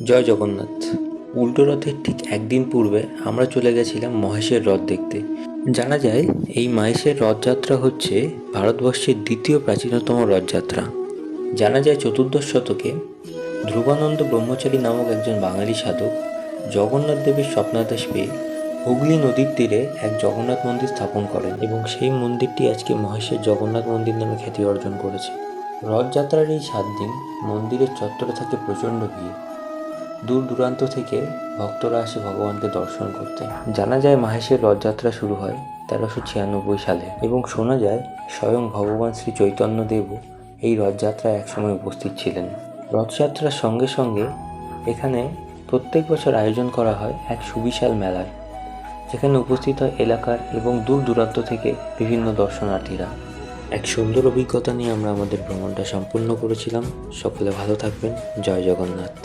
জয় জগন্নাথ। উল্টো রথের ঠিক একদিন পূর্বে আমরা চলে গেছিলাম মহেশের রথ দেখতে। জানা যায় এই মহেশের রথযাত্রা হচ্ছে ভারতবর্ষের দ্বিতীয় প্রাচীনতম রথযাত্রা। জানা যায় চতুর্দশ শতকে ধ্রুবানন্দ ব্রহ্মচারী নামক একজন বাঙালি সাধক জগন্নাথ দেবের স্বপ্নাদেশ পেয়ে হুগলি নদীর তীরে এক জগন্নাথ মন্দির স্থাপন করেন এবং সেই মন্দিরটি আজকে মহেশের জগন্নাথ মন্দির নামে খ্যাতি অর্জন করেছে। রথযাত্রার এই 7 দিন মন্দিরের চত্বরে থাকে প্রচণ্ড ভিড়। দূর দূরান্ত থেকে ভক্তরা আসে ভগবানকে দর্শন করতে। জানা যায় মহেশের রথযাত্রা শুরু হয় 1396 সালে এবং শোনা যায় স্বয়ং ভগবান শ্রী চৈতন্যদেবও এই রথযাত্রায় একসময় উপস্থিত ছিলেন। রথযাত্রার সঙ্গে সঙ্গে এখানে প্রত্যেক বছর আয়োজন করা হয় এক সুবিশাল মেলার, যেখানে উপস্থিত হয় এলাকার এবং দূর দূরান্ত থেকে বিভিন্ন দর্শনার্থীরা। এক সুন্দর অভিজ্ঞতা নিয়ে আমরা আমাদের ভ্রমণটা সম্পূর্ণ করেছিলাম। সকলে ভালো থাকবেন। জয় জগন্নাথ।